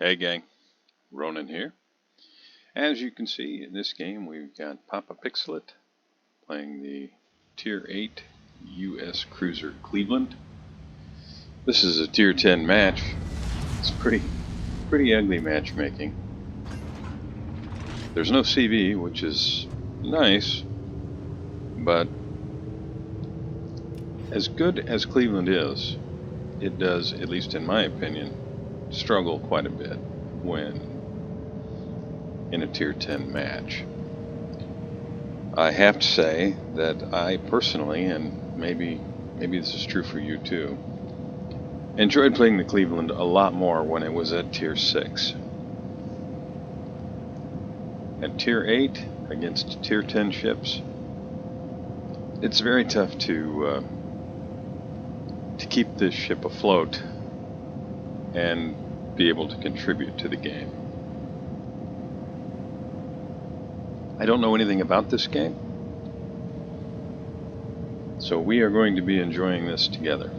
Hey gang, Ronan here. As you can see in this game we've got Papa Pixelit playing the Tier 8 US Cruiser Cleveland. This is a Tier 10 match. It's pretty ugly matchmaking. There's no CV, which is nice, but as good as Cleveland is, it does, at least in my opinion, struggle quite a bit when in a Tier 10 match. I have to say that I personally, and maybe this is true for you too, enjoyed playing the Cleveland a lot more when it was at Tier 6. At Tier 8, against Tier 10 ships, it's very tough to keep this ship afloat and be able to contribute to the game. I don't know anything about this game, so we are going to be enjoying this together.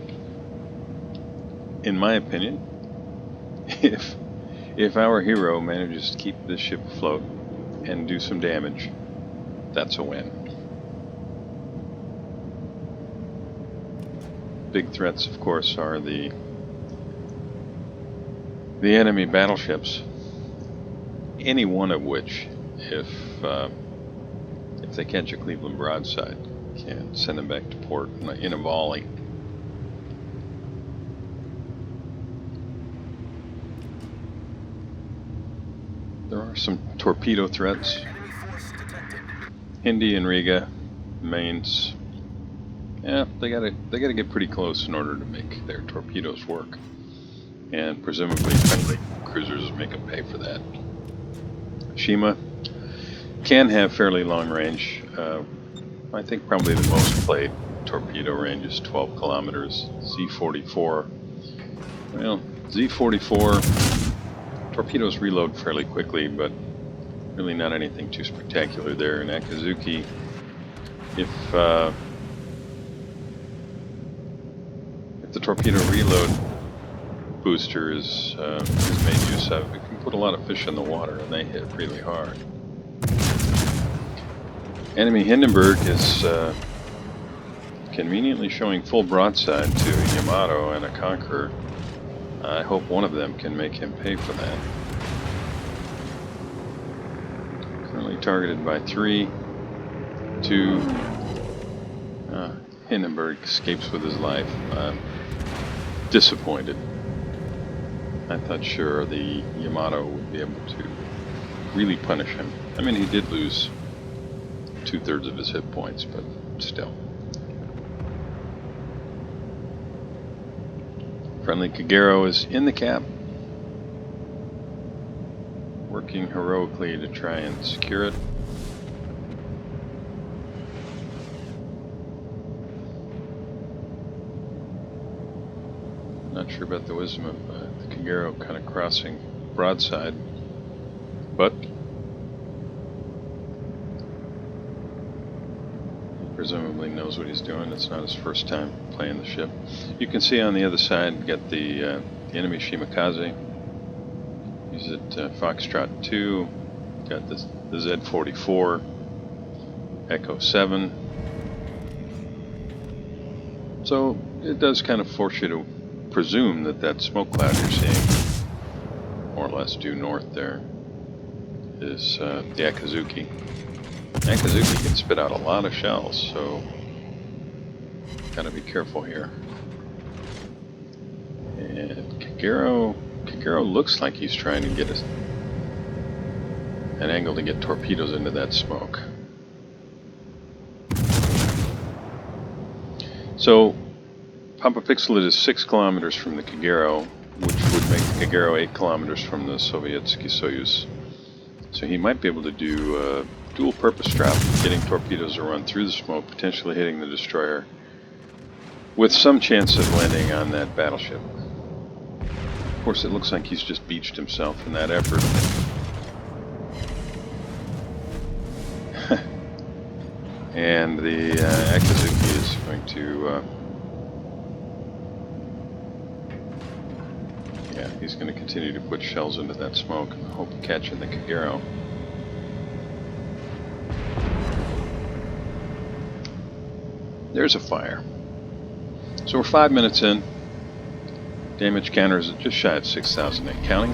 In my opinion, if our hero manages to keep this ship afloat and do some damage, that's a win. Big threats, of course, are the enemy battleships, any one of which, if they catch a Cleveland broadside, can send them back to port in a volley. There are some torpedo threats. Hindi and Riga, mains. Yeah, they gotta get pretty close in order to make their torpedoes work, and presumably friendly cruisers make them pay for that. Shima can have fairly long range. I think probably the most played torpedo range is 12 kilometers. Z44. Well, Z44 torpedoes reload fairly quickly, but really not anything too spectacular there. In Akazuki, if the torpedo reload booster is made use of, it can put a lot of fish in the water, and they hit really hard. Enemy Hindenburg is conveniently showing full broadside to a Yamato and a Conqueror. I hope one of them can make him pay for that. Currently targeted by 3, 2. Hindenburg escapes with his life. I'm disappointed. I thought sure the Yamato would be able to really punish him. I mean, he did lose 2/3 of his hit points, but still. Friendly Kagero is in the cap, working heroically to try and secure it. Not sure about the wisdom of the Kagero kind of crossing broadside, but presumably knows what he's doing. It's not his first time playing the ship. You can see on the other side, we got the enemy Shimakaze. He's at Foxtrot 2. Got the Z44, Echo 7. So it does kind of force you to presume that that smoke cloud you're seeing, more or less due north there, is the Akazuki. Akazuki can spit out a lot of shells, so gotta be careful here. And Kagero looks like he's trying to get an angle to get torpedoes into that smoke. So Papa Pixelit is 6 kilometers from the Kagero, which would make the Kagero 8 kilometers from the Sovietsky Soyuz. So he might be able to do a dual purpose trap, getting torpedoes to run through the smoke, potentially hitting the destroyer, with some chance of landing on that battleship. Of course, it looks like he's just beached himself in that effort. And the Akazuki is going to Yeah, he's going to continue to put shells into that smoke and hope to catch in the Kagero. There's a fire. So we're 5 minutes in. Damage counter is just shy of 6,000 and counting.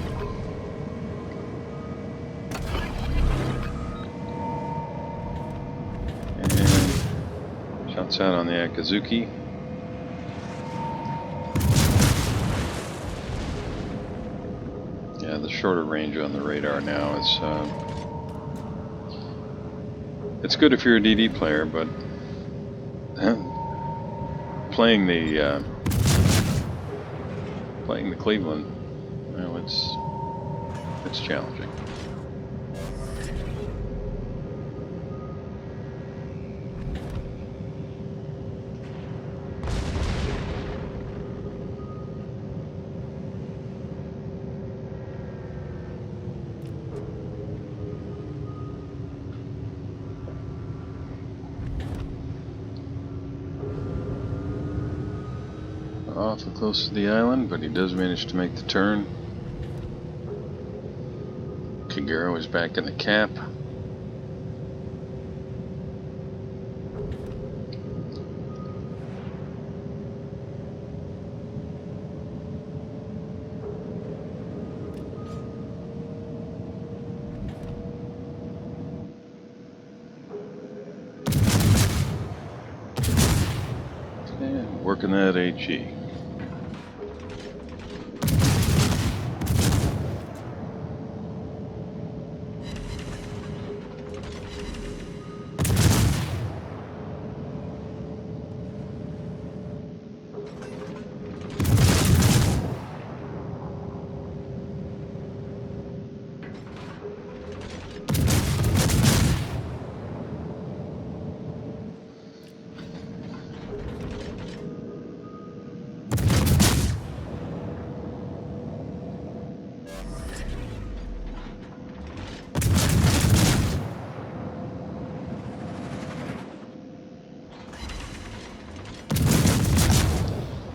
And shots out on the Akazuki. Yeah, the shorter range on the radar now is it's good if you're a DD player, but playing the Cleveland, well, it's challenging. Awfully close to the island, but he does manage to make the turn. Kagero is back in the cap. And working that HE.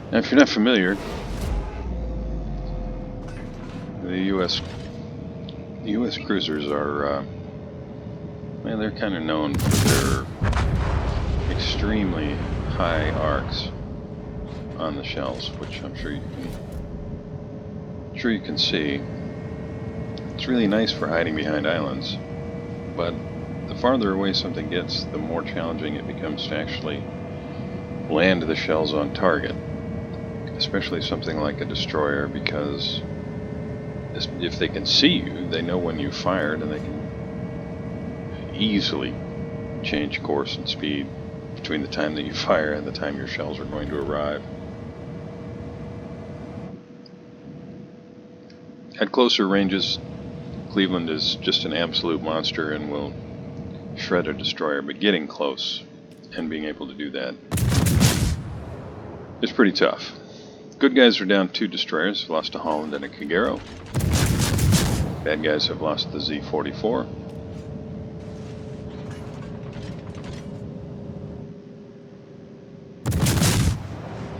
Now, if you're not familiar, the U.S. cruisers are, well, they're kind of known for their extremely high arcs on the shells, which I'm sure you can see. It's really nice for hiding behind islands, but the farther away something gets, the more challenging it becomes to actually land the shells on target. Especially something like a destroyer, because if they can see you, they know when you fired, and they can easily change course and speed between the time that you fire and the time your shells are going to arrive. At closer ranges, Cleveland is just an absolute monster and will shred a destroyer, but getting close and being able to do that is pretty tough. Good guys are down 2 destroyers, lost a Holland and a Kagero. Bad guys have lost the Z-44.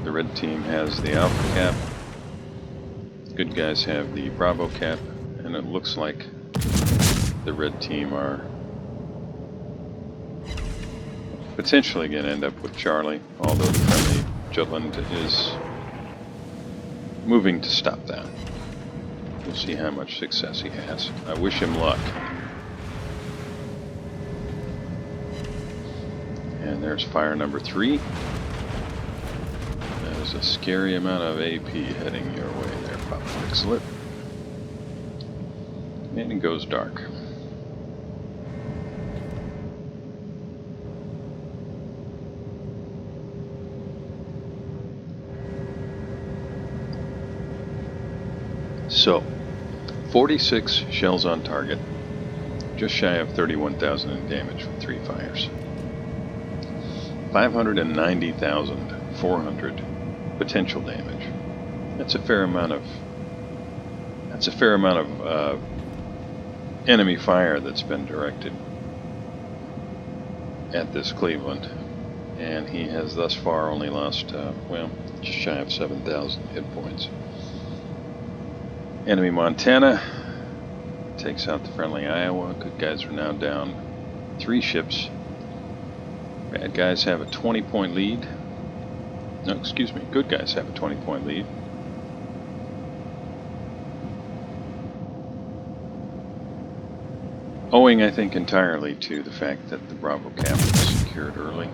The red team has the Alpha cap. Good guys have the Bravo cap, and it looks like the red team are potentially going to end up with Charlie, although the friendly Jutland is moving to stop that. We'll see how much success he has. I wish him luck. And there's fire number 3. That is a scary amount of AP heading your way there, Pop Fixlet. And it goes dark. So, 46 shells on target, just shy of 31,000 in damage from 3 fires. 590,400 potential damage. That's a fair amount of enemy fire that's been directed at this Cleveland, and he has thus far only lost, well, just shy of 7,000 hit points. Enemy Montana takes out the friendly Iowa. Good guys are now down 3 ships. Bad guys have a 20-point lead. No, excuse me. Good guys have a 20-point lead. Owing, I think, entirely to the fact that the Bravo cap was secured early.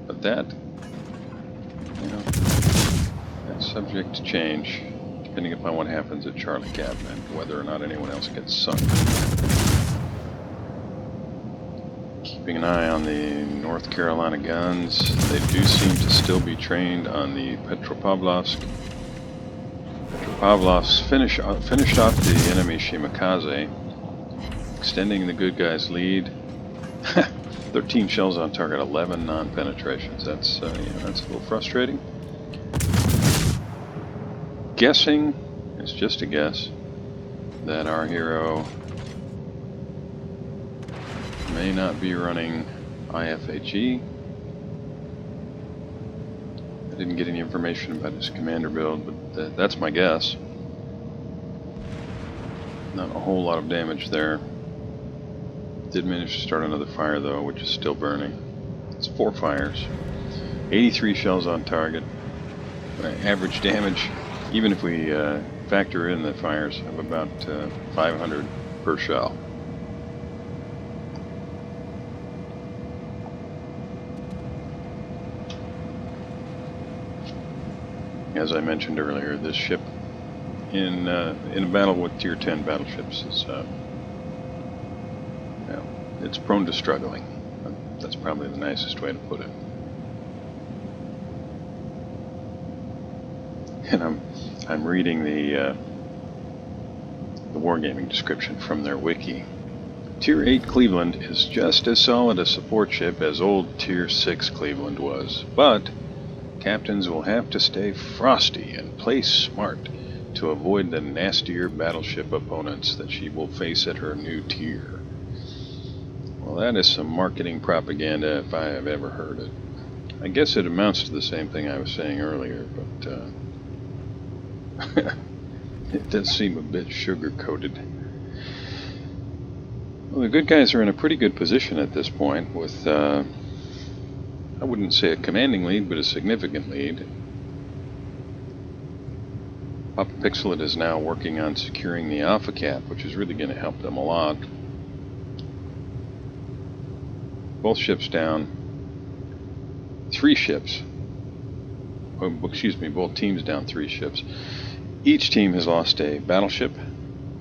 But that, you know, that's subject to change, depending upon what happens at Charlie Cap and whether or not anyone else gets sunk. Keeping an eye on the North Carolina guns. They do seem to still be trained on the Petropavlovsk. Petropavlovsk finished off the enemy Shimakaze, extending the good guys' lead. 13 shells on target, 11 non-penetrations. That's that's a little frustrating. Guessing, it's just a guess, that our hero may not be running IFHE. I didn't get any information about his commander build, but that's my guess. Not a whole lot of damage there. Did manage to start another fire though, which is still burning. It's 4 fires. 83 shells on target. Average damage, even if we factor in the fires, of about 500 per shell. As I mentioned earlier, this ship in a battle with Tier 10 battleships is it's prone to struggling. That's probably the nicest way to put it. And I'm reading the wargaming description from their wiki. Tier 8 Cleveland is just as solid a support ship as old Tier 6 Cleveland was, but captains will have to stay frosty and play smart to avoid the nastier battleship opponents that she will face at her new tier. Well, that is some marketing propaganda if I have ever heard it. I guess it amounts to the same thing I was saying earlier, but it does seem a bit sugar-coated. Well, the good guys are in a pretty good position at this point with, I wouldn't say a commanding lead, but a significant lead. Papa Pixelet is now working on securing the Alpha Cap, which is really going to help them a lot. Both ships down. 3 ships. Oh, excuse me, both teams down 3 ships. Each team has lost a battleship.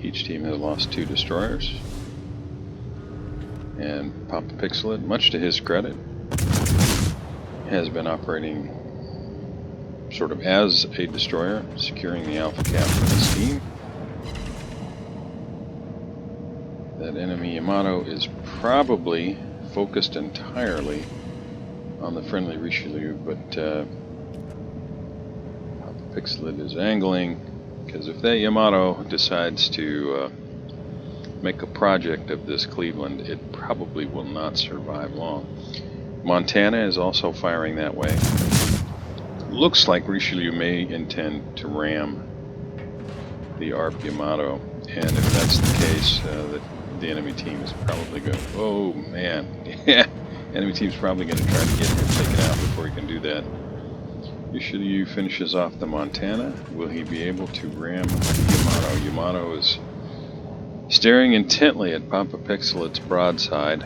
Each team has lost 2 destroyers. And Papa Pixelet, much to his credit, has been operating sort of as a destroyer, securing the Alpha Cap for his team. That enemy Yamato is probably focused entirely on the friendly Richelieu, but Papa Pixelet is angling, because if that Yamato decides to make a project of this Cleveland, it probably will not survive long. Montana is also firing that way. Looks like Richelieu may intend to ram the ARP Yamato, and if that's the case, the enemy team is probably going to... Oh, man. Yeah, enemy team's probably going to try to get him taken out before he can do that. Richelieu finishes off the Montana. Will he be able to ram Yamato? Yamato is staring intently at Papa Pixelet's broadside.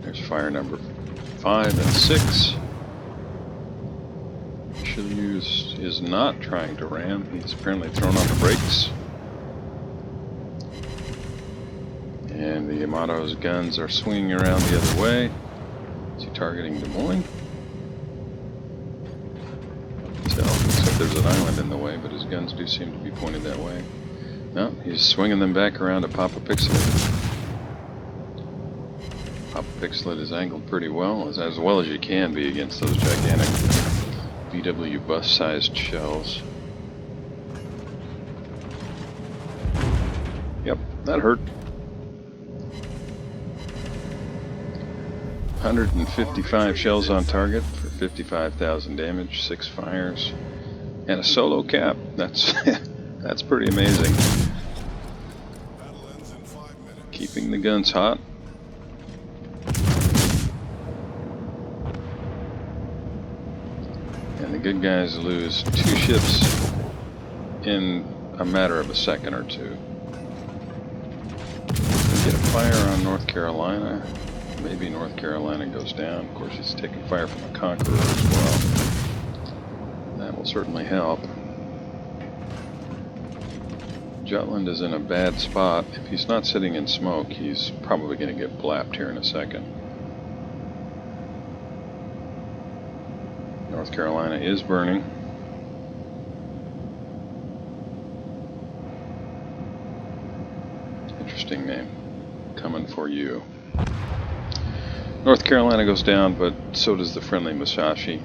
There's fire number 5 and 6. Richelieu is not trying to ram. He's apparently thrown on the brakes. And the Yamato's guns are swinging around the other way. Is he targeting Des Moines? So, looks like there's an island in the way, but his guns do seem to be pointed that way. No, he's swinging them back around to Papa Pixelet. Papa Pixelet is angled pretty well as you can be against those gigantic VW bus-sized shells. Yep, that hurt. 155 shells on target for 55,000 damage, 6 fires, and a solo cap. That's that's pretty amazing. Keeping the guns hot. And the good guys lose 2 ships in a matter of a second or two. Get a fire on North Carolina. Maybe North Carolina goes down. Of course, he's taking fire from a Conqueror as well. That will certainly help. Jutland is in a bad spot. If he's not sitting in smoke, he's probably going to get blapped here in a second. North Carolina is burning. Interesting name. Coming for you. North Carolina goes down, but so does the friendly Musashi.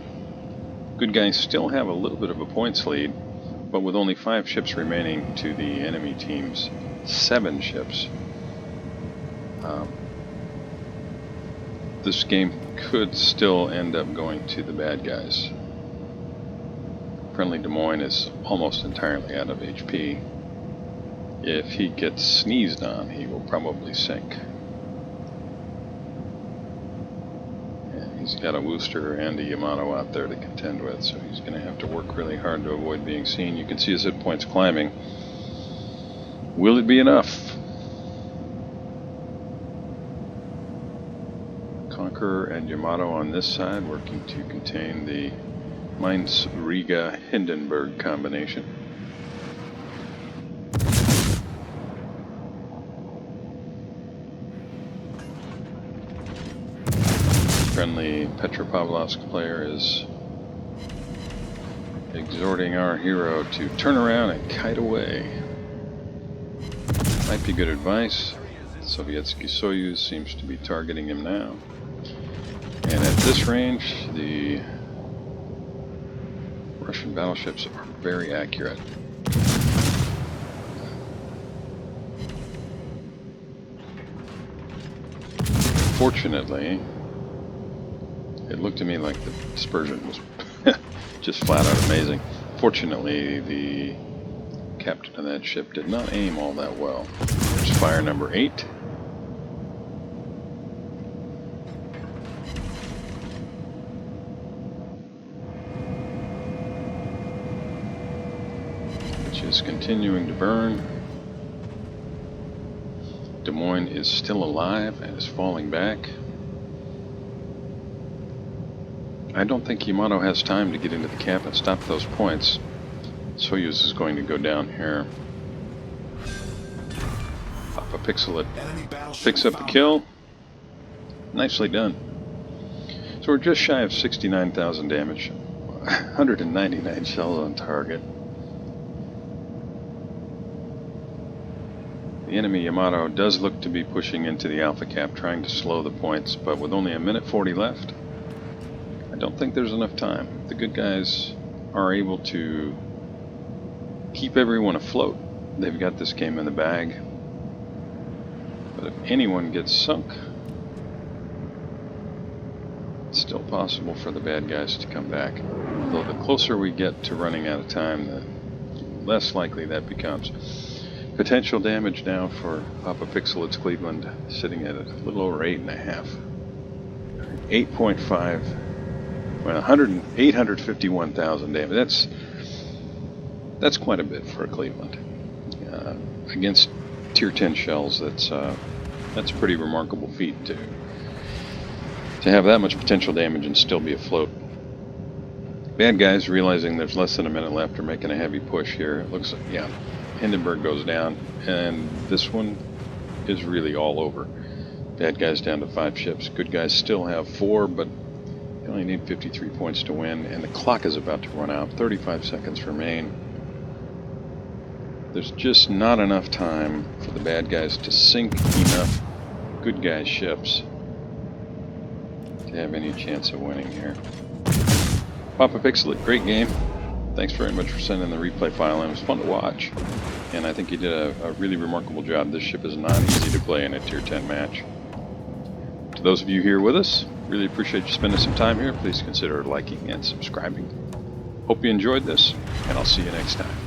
Good guys still have a little bit of a points lead, but with only 5 ships remaining to the enemy team's 7 ships. This game could still end up going to the bad guys. Friendly Des Moines is almost entirely out of HP. If he gets sneezed on, he will probably sink. And he's got a Worcester and a Yamato out there to contend with, so he's going to have to work really hard to avoid being seen. You can see his hit points climbing. Will it be enough? Conqueror and Yamato on this side, working to contain the Mainz-Riga-Hindenburg combination. Friendly Petropavlovsk player is exhorting our hero to turn around and kite away. Might be good advice. Sovietsky Soyuz seems to be targeting him now. And at this range, the Russian battleships are very accurate. Fortunately, it looked to me like the dispersion was just flat out amazing. Fortunately, the captain of that ship did not aim all that well. There's fire number 8. Which is continuing to burn. Des Moines is still alive and is falling back. I don't think Yamato has time to get into the cap and stop those points. Soyuz is going to go down here. Papa Pixelit picks up the kill. Nicely done. So we're just shy of 69,000 damage. 199 shells on target. The enemy Yamato does look to be pushing into the Alpha Cap, trying to slow the points, but with only 1:40 left, I don't think there's enough time. The good guys are able to keep everyone afloat. They've got this game in the bag. But if anyone gets sunk, it's still possible for the bad guys to come back. Although the closer we get to running out of time, the less likely that becomes. Potential damage now for Papa Pixelit's Cleveland, sitting at a little over 8.5. 8.5. Well, 851,000 damage. That's quite a bit for a Cleveland. Against tier 10 shells, that's a pretty remarkable feat to have that much potential damage and still be afloat. Bad guys, realizing there's less than a minute left, are making a heavy push here. It looks like, yeah, Hindenburg goes down, and this one is really all over. Bad guys down to 5 ships. Good guys still have 4, but you only need 53 points to win, and the clock is about to run out. 35 seconds remain. There's just not enough time for the bad guys to sink enough good guys' ships to have any chance of winning here. Papa Pixelit, great game. Thanks very much for sending the replay file in. It was fun to watch, and I think you did a really remarkable job. This ship is not easy to play in a tier 10 match. To those of you here with us, really appreciate you spending some time here. Please consider liking and subscribing. Hope you enjoyed this, and I'll see you next time.